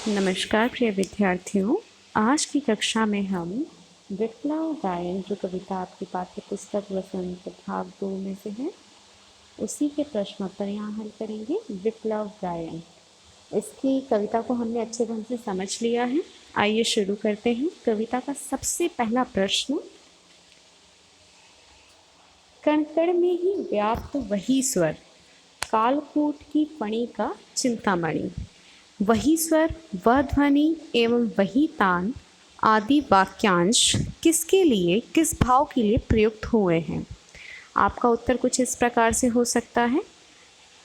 नमस्कार प्रिय विद्यार्थियों। आज की कक्षा में हम विप्लव गायन, जो कविता आपकी पाठ्य पुस्तक वसंत भाग 2 में से है, उसी के प्रश्नोत्तर यहाँ हल करेंगे। विप्लव गायन, इसकी कविता को हमने अच्छे ढंग से समझ लिया है। आइए शुरू करते हैं। कविता का सबसे पहला प्रश्न, कण कण में ही व्याप्त वही स्वर, कालकूट की फणी का चिंतामणि। वही स्वर, वह ध्वनि एवं वही तान आदि वाक्यांश किसके लिए, किस भाव के लिए प्रयुक्त हुए हैं? आपका उत्तर कुछ इस प्रकार से हो सकता है।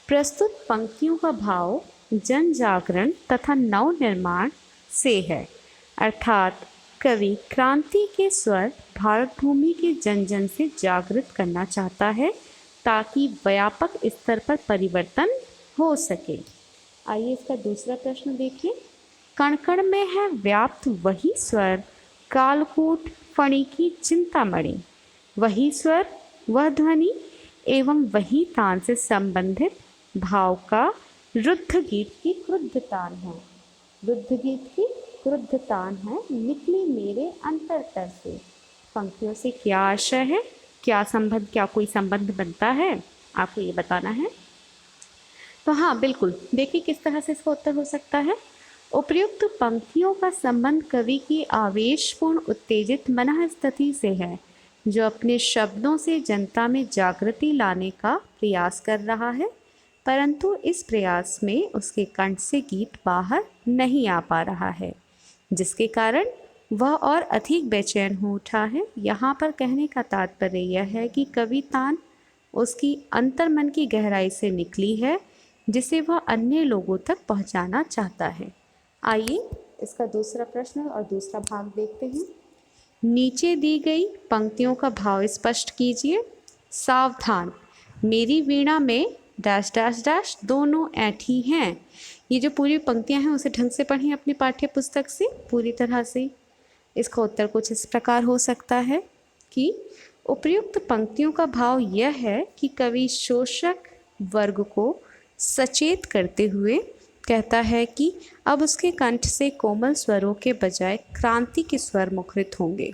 प्रस्तुत पंक्तियों का भाव जन जागरण तथा नव निर्माण से है, अर्थात कवि क्रांति के स्वर भारत भूमि के जन जन से जागृत करना चाहता है ताकि व्यापक स्तर पर परिवर्तन हो सके। आइए इसका दूसरा प्रश्न देखिए। कण कण में है व्याप्त वही स्वर, कालकूट फणी की चिंतामणि। वही स्वर, वह ध्वनि एवं वही तान से संबंधित भाव का रुद्ध गीत की क्रुद्ध तान है। रुद्ध गीत की क्रुद्ध तान है, निकली मेरे अंतरतर से। पंक्तियों से क्या आशय है, क्या संबंध, क्या कोई संबंध बनता है, आपको ये बताना है। तो हाँ, बिल्कुल, देखिए किस तरह से इसका उत्तर हो सकता है। उपर्युक्त पंक्तियों का संबंध कवि की आवेशपूर्ण उत्तेजित मनःस्थिति से है, जो अपने शब्दों से जनता में जागृति लाने का प्रयास कर रहा है, परंतु इस प्रयास में उसके कंठ से गीत बाहर नहीं आ पा रहा है, जिसके कारण वह और अधिक बेचैन हो उठा है। यहाँ पर कहने का तात्पर्य यह है कि कवितान उसकी अंतर्मन की गहराई से निकली है, जिसे वह अन्य लोगों तक पहुंचाना चाहता है। आइए इसका दूसरा प्रश्न और दूसरा भाग देखते हैं। नीचे दी गई पंक्तियों का भाव स्पष्ट कीजिए। सावधान, मेरी वीणा में डैश डैश डैश दोनों ऐंठी हैं। ये जो पूरी पंक्तियां हैं उसे ढंग से पढ़ें अपनी पाठ्य पुस्तक से पूरी तरह से। इसका उत्तर कुछ इस प्रकार हो सकता है कि उपर्युक्त पंक्तियों का भाव यह है कि कवि शोषक वर्ग को सचेत करते हुए कहता है कि अब उसके कंठ से कोमल स्वरों के बजाय क्रांति के स्वर मुखरित होंगे।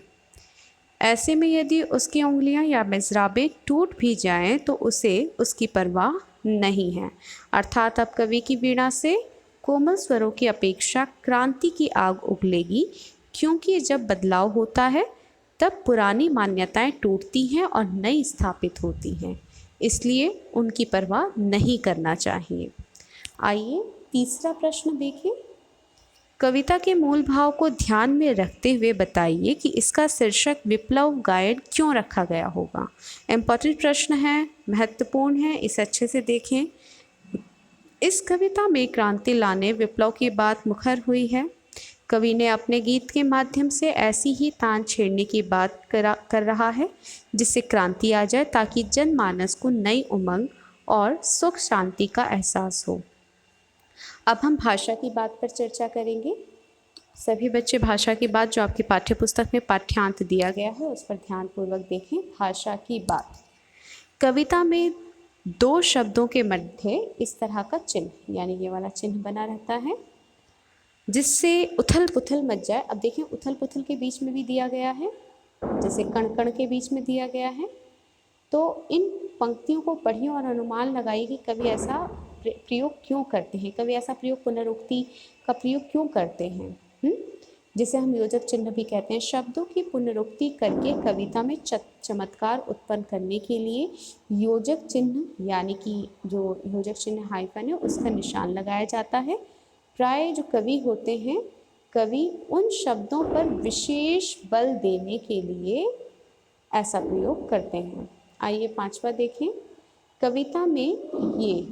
ऐसे में यदि उसकी उंगलियां या मिज़राबें टूट भी जाएं तो उसे उसकी परवाह नहीं है, अर्थात अब कवि की वीणा से कोमल स्वरों की अपेक्षा क्रांति की आग उगलेगी, क्योंकि जब बदलाव होता है तब पुरानी मान्यताएं टूटती हैं और नई स्थापित होती हैं, इसलिए उनकी परवाह नहीं करना चाहिए। आइए तीसरा प्रश्न देखें। कविता के मूल भाव को ध्यान में रखते हुए बताइए कि इसका शीर्षक विप्लव गायन क्यों रखा गया होगा। इम्पोर्टेंट प्रश्न है, महत्वपूर्ण है, इसे अच्छे से देखें। इस कविता में क्रांति लाने, विप्लव की बात मुखर हुई है। कवि ने अपने गीत के माध्यम से ऐसी ही तान छेड़ने की बात कर रहा है जिससे क्रांति आ जाए, ताकि जनमानस को नई उमंग और सुख शांति का एहसास हो। अब हम भाषा की बात पर चर्चा करेंगे। सभी बच्चे भाषा की बात, जो आपकी पाठ्य पुस्तक में पाठ्यांत दिया गया है, उस पर ध्यानपूर्वक देखें। भाषा की बात, कविता में दो शब्दों के मध्य इस तरह का चिन्ह, यानी ये वाला चिन्ह बना रहता है जिससे उथल पुथल मच जाए। अब देखें, उथल पुथल के बीच में भी दिया गया है, जैसे कण कण के बीच में दिया गया है। तो इन पंक्तियों को पढ़िए और अनुमान लगाइए कि कवि ऐसा प्रयोग क्यों करते हैं, कवि ऐसा प्रयोग, पुनरुक्ति का प्रयोग क्यों करते हैं, जिसे हम योजक चिन्ह भी कहते हैं। शब्दों की पुनरुक्ति करके कविता में चमत्कार उत्पन्न करने के लिए योजक चिन्ह, यानी कि जो योजक चिन्ह हाइफन है, उसका निशान लगाया जाता है। प्राय जो कवि होते हैं, कवि उन शब्दों पर विशेष बल देने के लिए ऐसा प्रयोग करते हैं। आइए पांचवा देखें। कविता में ये,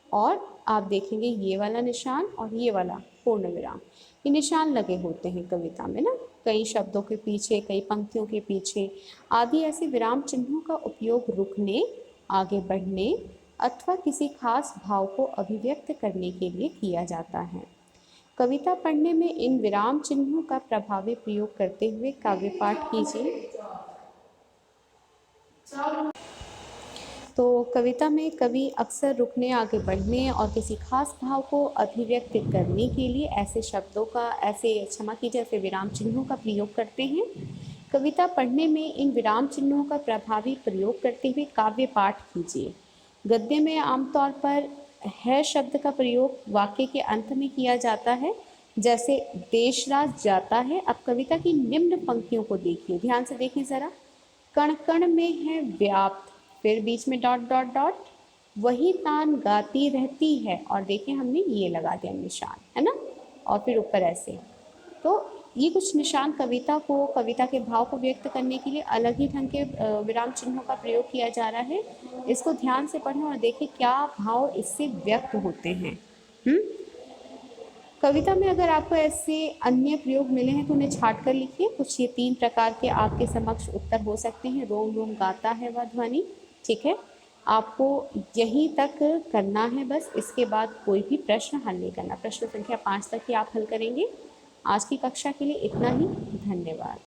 और आप देखेंगे ये वाला निशान और ये वाला पूर्ण विराम, ये निशान लगे होते हैं कविता में ना, कई शब्दों के पीछे, कई पंक्तियों के पीछे आदि। ऐसे विराम चिन्हों का उपयोग रुकने, आगे बढ़ने अथवा किसी खास भाव को अभिव्यक्त करने के लिए किया जाता है। कविता पढ़ने में इन विराम चिन्हों का प्रभावी प्रयोग करते हुए काव्य पाठ कीजिए। तो कविता में कवि अक्सर रुकने, आगे बढ़ने और किसी खास भाव को अभिव्यक्त करने के लिए ऐसे शब्दों का, क्षमा कीजिए, ऐसे विराम चिन्हों का प्रयोग करते हैं। कविता पढ़ने में इन विराम चिन्हों का प्रभावी प्रयोग करते हुए काव्य पाठ कीजिए। गद्य में आमतौर पर है शब्द का प्रयोग वाक्य के अंत में किया जाता है, जैसे देशराज जाता है। अब कविता की निम्न पंक्तियों को देखिए, ध्यान से देखिए ज़रा। कण कण में है व्याप्त, फिर बीच में डॉट डॉट डॉट, वही तान गाती रहती है, और देखिए हमने ये लगा दिया निशान, है ना, और फिर ऊपर ऐसे। तो ये कुछ निशान कविता को, कविता के भाव को व्यक्त करने के लिए अलग ही ढंग के विराम चिन्हों का प्रयोग किया जा रहा है। इसको ध्यान से पढ़ें और देखें क्या भाव इससे व्यक्त होते हैं। कविता में अगर आपको ऐसे अन्य प्रयोग मिले हैं तो उन्हें छाट कर लिखिए। कुछ ये 3 प्रकार के आपके समक्ष उत्तर हो सकते हैं। रोम रोम गाता है वह ध्वनि, ठीक है। आपको यहीं तक करना है बस, इसके बाद कोई भी प्रश्न हल नहीं करना। प्रश्न संख्या 5 तक ही आप हल करेंगे। आज की कक्षा के लिए इतना ही। धन्यवाद।